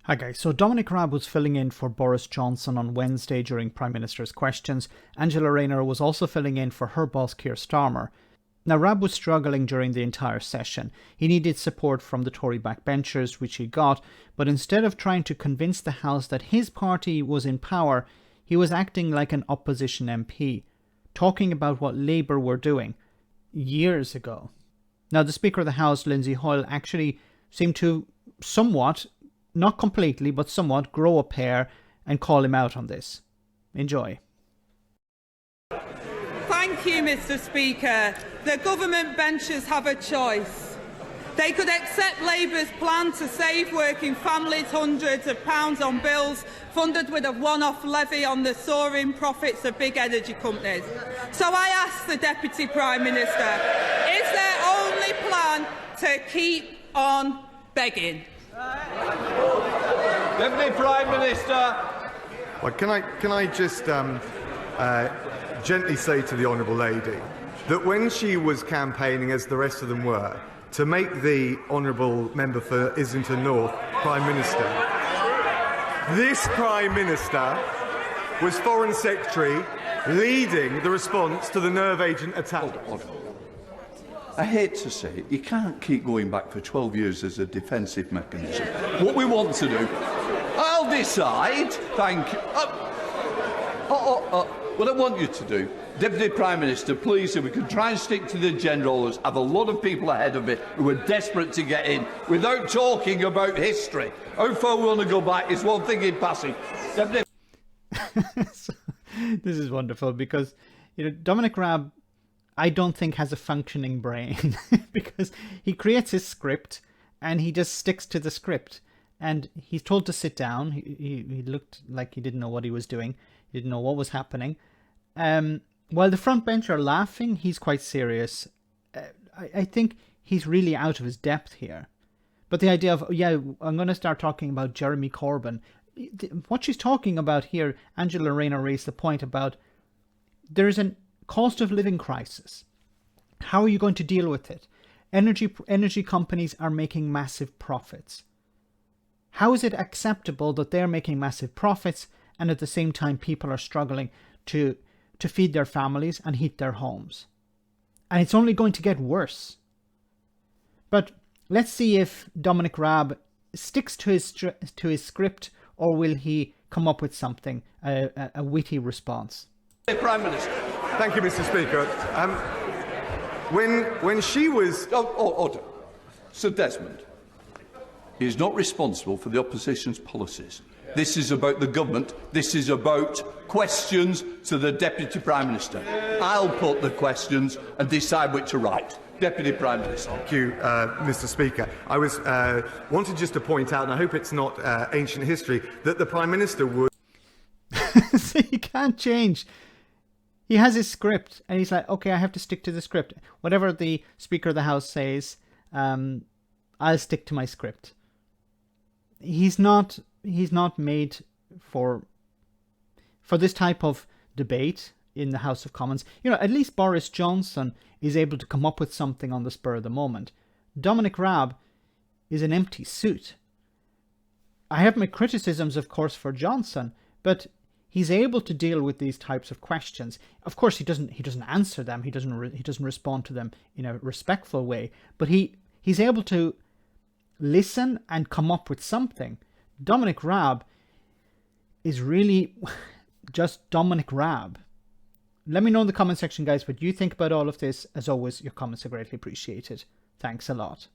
Hi guys, so Dominic Raab was filling in for Boris Johnson on Wednesday during Prime Minister's questions. Angela Rayner was also filling in for her boss Keir Starmer. Now Raab was struggling during the entire session. He needed support from the Tory backbenchers, which he got, but instead of trying to convince the House that his party was in power, he was acting like an opposition MP, talking about what Labour were doing years ago. Now the Speaker of the House, Lindsay Hoyle, actually seemed to somewhat, not completely, but somewhat, grow a pair and call him out on this. Enjoy. Thank you, Mr. Speaker. The government benchers have a choice. They could accept Labour's plan to save working families hundreds of pounds on bills funded with a one-off levy on the soaring profits of big energy companies. So I ask the Deputy Prime Minister, is their only plan to keep on begging? Deputy Prime Minister. Well, can I just gently say to the Honourable Lady that when she was campaigning, as the rest of them were, to make the Honourable Member for Islington North Prime Minister, this Prime Minister was Foreign Secretary leading the response to the nerve agent attack. Hold on. I hate to say it, you can't keep going back for 12 years as a defensive mechanism. What we want to do, I'll decide, thank you. What I want you to do, Deputy Prime Minister, please, if we can try and stick to the general, there's have a lot of people ahead of it who are desperate to get in without talking about history. How far we want to go back is one thing in passing. Deputy This is wonderful because, Dominic Raab, I don't think has a functioning brain because he creates his script and he just sticks to the script. And he's told to sit down. He looked like he didn't know what he was doing. He didn't know what was happening. While the front bench are laughing, he's quite serious. I think he's really out of his depth here. But the idea of, I'm going to start talking about Jeremy Corbyn. What she's talking about here, Angela Rayner raised the point about there's a cost of living crisis. How are you going to deal with it? Energy companies are making massive profits. How is it acceptable that they're making massive profits and at the same time people are struggling to feed their families and heat their homes? And it's only going to get worse. But let's see if Dominic Raab sticks to his script, or will he come up with something, a witty response? Prime Minister. Thank you, Mr. Speaker. When she was... Order. Sir Desmond, he is not responsible for the opposition's policies. This is about the government. This is about questions to the Deputy Prime Minister. I'll put the questions and decide which to write. Deputy Prime Minister. Thank you, Mr. Speaker. I wanted just to point out, and I hope it's not ancient history, that the Prime Minister would... So he can't change. He has his script, and he's like, okay, I have to stick to the script. Whatever the Speaker of the House says, I'll stick to my script. He's not made for this type of debate in the House of Commons. At least Boris Johnson is able to come up with something on the spur of the moment. Dominic Raab is an empty suit. I have my criticisms, of course, for Johnson, but he's able to deal with these types of questions. Of course, he doesn't answer them. He doesn't respond to them in a respectful way, but he's able to listen and come up with something. Dominic Raab is really just Dominic Raab. Let me know in the comment section, guys, what you think about all of this. As always, your comments are greatly appreciated. Thanks a lot.